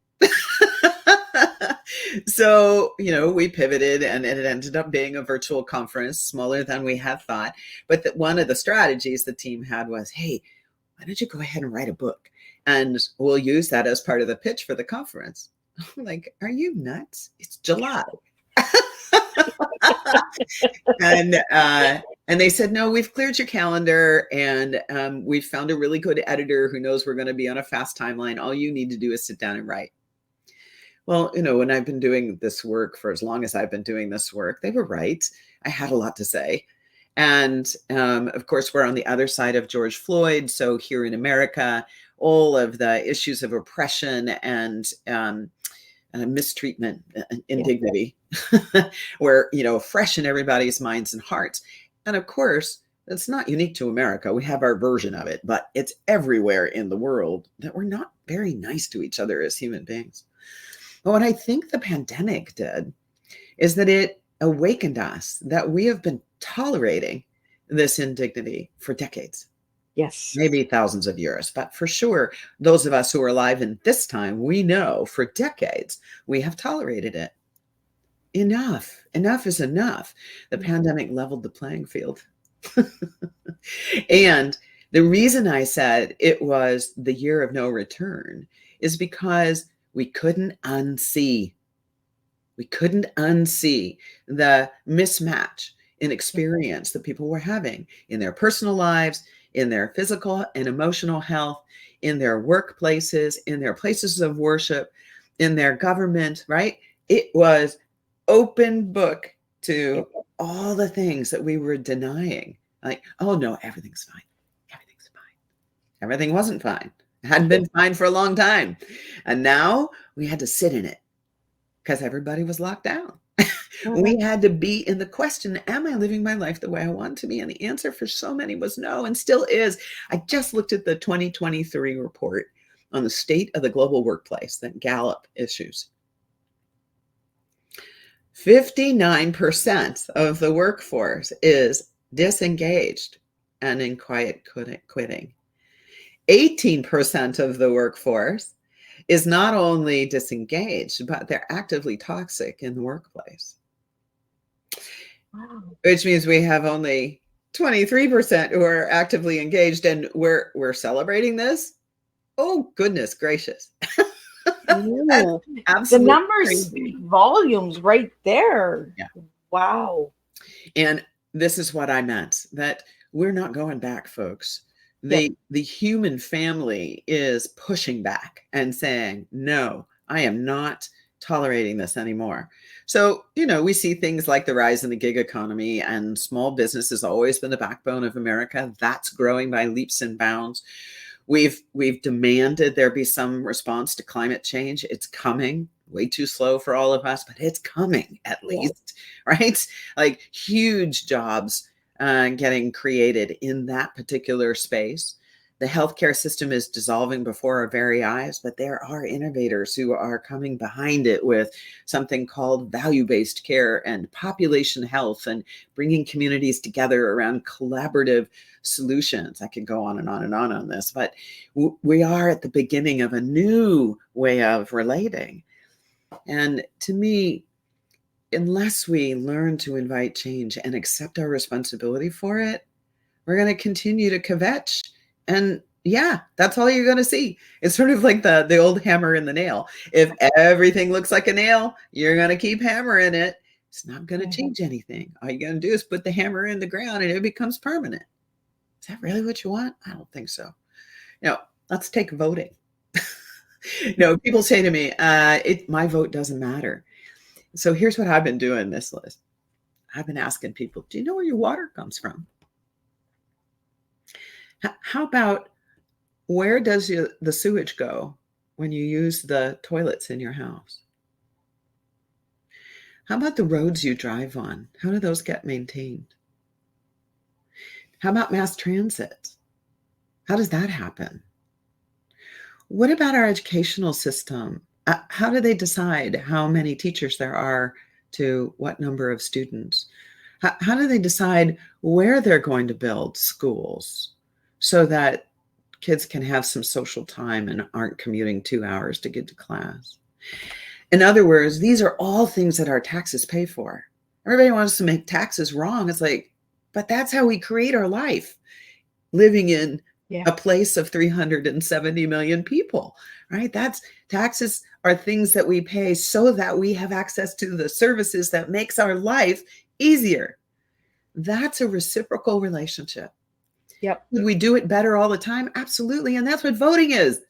So, we pivoted, and it ended up being a virtual conference, smaller than we had thought. But one of the strategies the team had was, hey, why don't you go ahead and write a book? And we'll use that as part of the pitch for the conference. I'm like, are you nuts? It's July. And they said, no, we've cleared your calendar, and we've found a really good editor who knows we're going to be on a fast timeline. All you need to do is sit down and write. Well, when I've been doing this work for as long as I've been doing this work, they were right. I had a lot to say. And of course, we're on the other side of George Floyd. So here in America, all of the issues of oppression and mistreatment and indignity were, fresh in everybody's minds and hearts. And of course, it's not unique to America. We have our version of it, but it's everywhere in the world that we're not very nice to each other as human beings. But what I think the pandemic did is that it awakened us that we have been tolerating this indignity for decades. Yes. Maybe thousands of years, but for sure, those of us who are alive in this time, we know for decades we have tolerated it. Enough is enough. The pandemic leveled the playing field. And the reason I said it was the year of no return is because we couldn't unsee the mismatch in experience that people were having in their personal lives, in their physical and emotional health, in their workplaces, in their places of worship, in their government, right? It was open book to all the things that we were denying. Like, oh no, everything's fine. Everything's fine. Everything wasn't fine. It hadn't been fine for a long time. And now we had to sit in it because everybody was locked down. We had to be in the question, am I living my life the way I want to be? And the answer for so many was no, and still is. I just looked at the 2023 report on the state of the global workplace that Gallup issues. 59% of the workforce is disengaged and in quiet quitting. 18% of the workforce is not only disengaged, but they're actively toxic in the workplace. Wow. Which means we have only 23% who are actively engaged, and we're celebrating this. Oh, goodness gracious. The numbers, volumes right there. Yeah. Wow. And this is what I meant, that we're not going back, folks. Yep. The human family is pushing back and saying, no, I am not tolerating this anymore. So, we see things like the rise in the gig economy, and small business has always been the backbone of America. That's growing by leaps and bounds. We've demanded there be some response to climate change. It's coming. Way too slow for all of us, but it's coming at least, right? Like huge jobs getting created in that particular space. The healthcare system is dissolving before our very eyes, but there are innovators who are coming behind it with something called value-based care and population health, and bringing communities together around collaborative solutions. I could go on and on and on this, but we are at the beginning of a new way of relating. And to me, unless we learn to invite change and accept our responsibility for it, we're going to continue to kvetch. And yeah, that's all you're going to see. It's sort of like the old hammer and the nail. If everything looks like a nail, you're going to keep hammering it. It's not going to change anything. All you're going to do is put the hammer in the ground and it becomes permanent. Is that really what you want? I don't think so. Let's take voting. People say to me, my vote doesn't matter. So here's what I've been doing, Miss Liz. I've been asking people, do you know where your water comes from? How about, where does the sewage go when you use the toilets in your house? How about the roads you drive on? How do those get maintained? How about mass transit? How does that happen? What about our educational system? How do they decide how many teachers there are to what number of students? How do they decide where they're going to build schools so that kids can have some social time and aren't commuting 2 hours to get to class? In other words, these are all things that our taxes pay for. Everybody wants to make taxes wrong. It's like, but that's how we create our life, living in a place of 370 million people, right? Taxes are things that we pay so that we have access to the services that makes our life easier. That's a reciprocal relationship. Yep. Would we do it better all the time? Absolutely. And that's what voting is,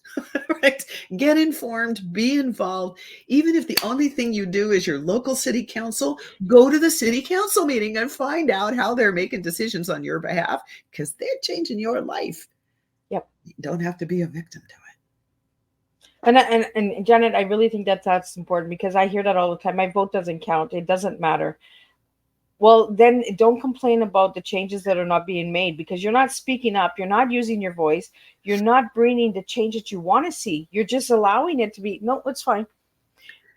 right? Get informed, be involved. Even if the only thing you do is your local city council, go to the city council meeting and find out how they're making decisions on your behalf, because they're changing your life. Yep. You don't have to be a victim to it. And Janet, I really think that's important, because I hear that all the time. My vote doesn't count. It doesn't matter. Well, then don't complain about the changes that are not being made, because you're not speaking up. You're not using your voice. You're not bringing the change that you want to see. You're just allowing it to be, no, it's fine.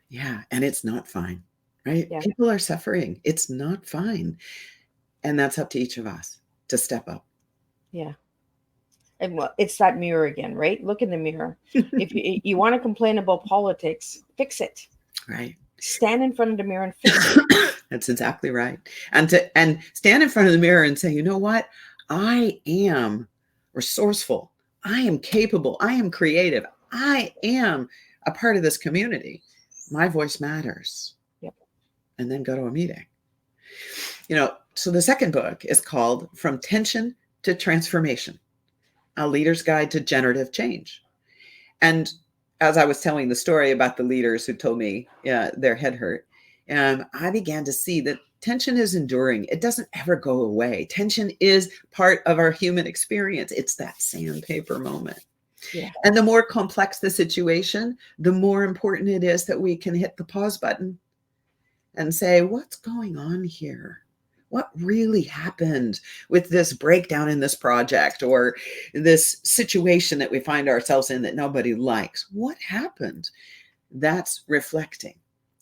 Yeah. And it's not fine, right? Yeah. People are suffering. It's not fine. And that's up to each of us to step up. Yeah. And well, it's that mirror again, right? Look in the mirror. If you want to complain about politics, fix it. Right. Stand in front of the mirror and fix it. That's exactly right. And stand in front of the mirror and say, you know what? I am resourceful. I am capable. I am creative. I am a part of this community. My voice matters. Yep. And then go to a meeting. So the second book is called From Tension to Transformation, A Leader's Guide to Generative Change. And as I was telling the story about the leaders who told me their head hurt, I began to see that tension is enduring. It doesn't ever go away. Tension is part of our human experience. It's that sandpaper moment. Yeah. And the more complex the situation, the more important it is that we can hit the pause button and say, what's going on here? What really happened with this breakdown in this project, or this situation that we find ourselves in that nobody likes? What happened? That's reflecting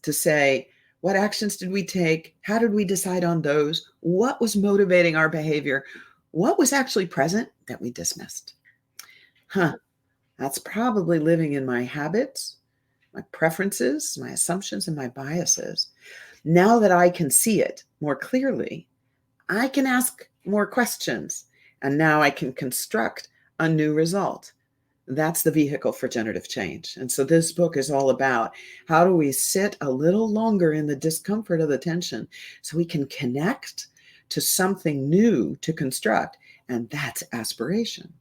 to say, what actions did we take? How did we decide on those? What was motivating our behavior? What was actually present that we dismissed? That's probably living in my habits, my preferences, my assumptions, and my biases. Now that I can see it more clearly, I can ask more questions, and now I can construct a new result. that's the vehicle for generative change. And so this book is all about how do we sit a little longer in the discomfort of the tension so we can connect to something new to construct. And that's aspiration.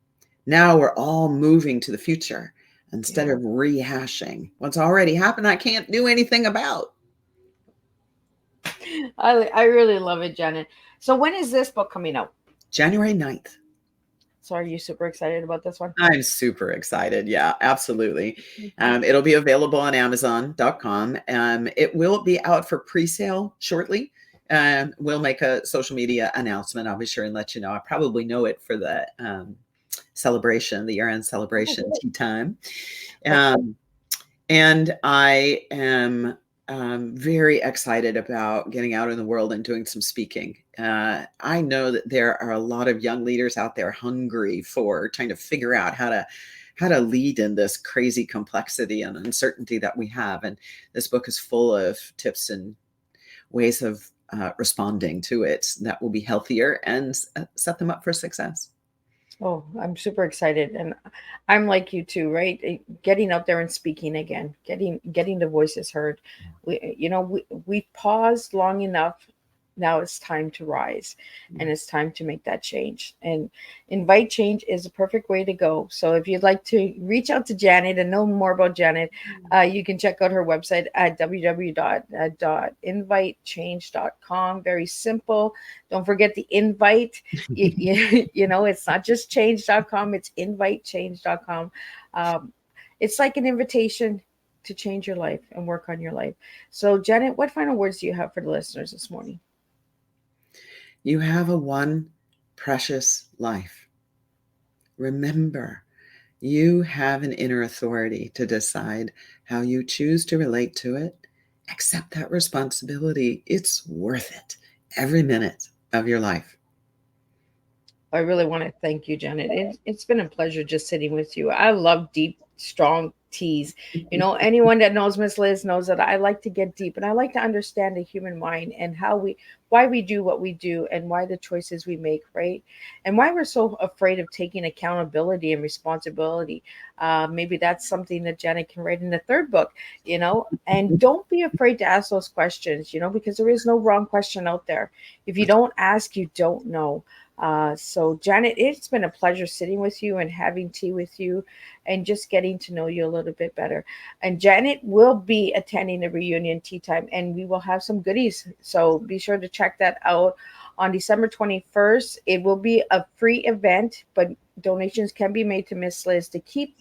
Now we're all moving to the future instead of rehashing what's already happened I can't do anything about. I really love it, Janet. So when is this book coming out? January 9th. So are you super excited about this one? I'm super excited. Yeah, absolutely. It'll be available on Amazon.com. It will be out for pre-sale shortly. We'll make a social media announcement. I'll be sure and let you know. I probably know it for the celebration, the year-end celebration, Teatime. And I am very excited about getting out in the world and doing some speaking. I know that there are a lot of young leaders out there hungry for trying to figure out how to lead in this crazy complexity and uncertainty that we have. And this book is full of tips and ways of responding to it that will be healthier and set them up for success. Oh, I'm super excited, and I'm like you too, right? Getting out there and speaking again, getting the voices heard. We paused long enough. Now it's time to rise, and it's time to make that change. And invite change is a perfect way to go. So if you'd like to reach out to Janet and know more about Janet, you can check out her website at www.invitechange.com. Very simple. Don't forget the invite. It's not just change.com, it's invitechange.com. It's like an invitation to change your life and work on your life. So Janet, what final words do you have for the listeners this morning? You have a one precious life. Remember, you have an inner authority to decide how you choose to relate to it. Accept that responsibility. It's worth it every minute of your life. I really want to thank you, Janet. It's been a pleasure just sitting with you. I love deep, strong teas. Anyone that knows Miss Liz knows that I like to get deep and I like to understand the human mind and why we do what we do and why the choices we make, right? And why we're so afraid of taking accountability and responsibility. Maybe that's something that Janet can write in the third book, and don't be afraid to ask those questions, because there is no wrong question out there. If you don't ask, you don't know. So Janet, it's been a pleasure sitting with you and having tea with you and just getting to know you a little bit better. And Janet will be attending the reunion tea time and we will have some goodies. So be sure to check that out on December 21st. It will be a free event, but donations can be made to Miss Liz to keep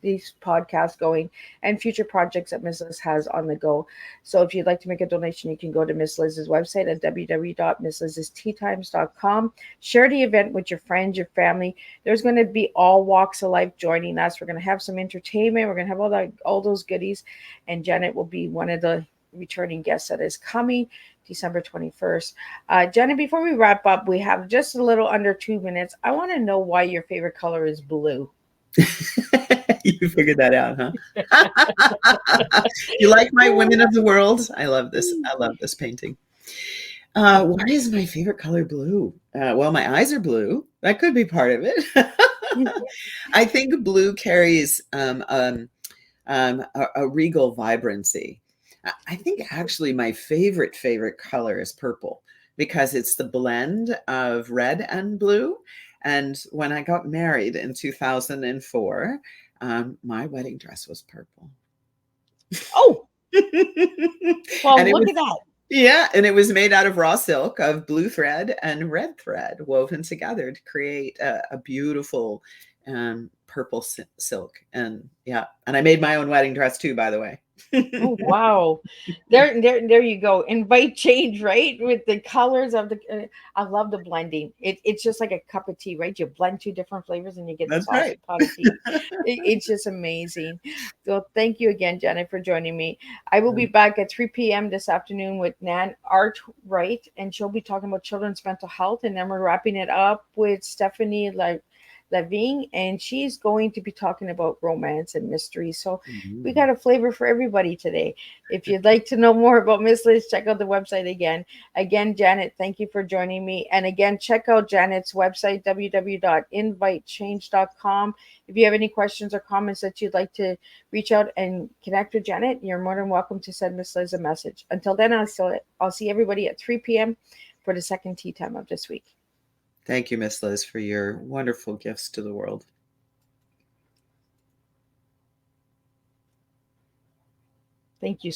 these podcasts going and future projects that Miss Liz has on the go. So if you'd like to make a donation, you can go to Miss Liz's website at www.misslizsteatimes.com. Share the event with your friends, your family. There's going to be all walks of life joining us. We're going to have some entertainment. We're going to have all those goodies. And Janet will be one of the returning guests that is coming December 21st. Janet, before we wrap up, we have just a little under 2 minutes. I want to know why your favorite color is blue. You figured that out, huh? You like my Women of the World? I love this. I love this painting. Why is my favorite color blue? Well, my eyes are blue. That could be part of it. I think blue carries a regal vibrancy. I think actually my favorite color is purple because it's the blend of red and blue. And when I got married in 2004, my wedding dress was purple. Oh, well, look at that. Yeah, and it was made out of raw silk of blue thread and red thread woven together to create a beautiful purple silk. And yeah, and I made my own wedding dress too, by the way. Oh, wow. There you go. Invite change, right? With the colors of the, I love the blending. It's just like a cup of tea, right? You blend two different flavors and you get the saucy pot of tea. It's just amazing. So thank you again, Janet, for joining me. I will be back at 3 p.m. this afternoon with Nan Artwright, and she'll be talking about children's mental health. And then we're wrapping it up with Stephanie Levine, and she's going to be talking about romance and mystery. So we Mhm. got a flavor for everybody today. If you'd like to know more about Miss Liz, check out the website again. Again, Janet, thank you for joining me. And again, check out Janet's website, www.invitechange.com. If you have any questions or comments that you'd like to reach out and connect with Janet, you're more than welcome to send Miss Liz a message. Until then, I'll see everybody at 3 p.m. for the second tea time of this week. Thank you, Miss Liz, for your wonderful gifts to the world. Thank you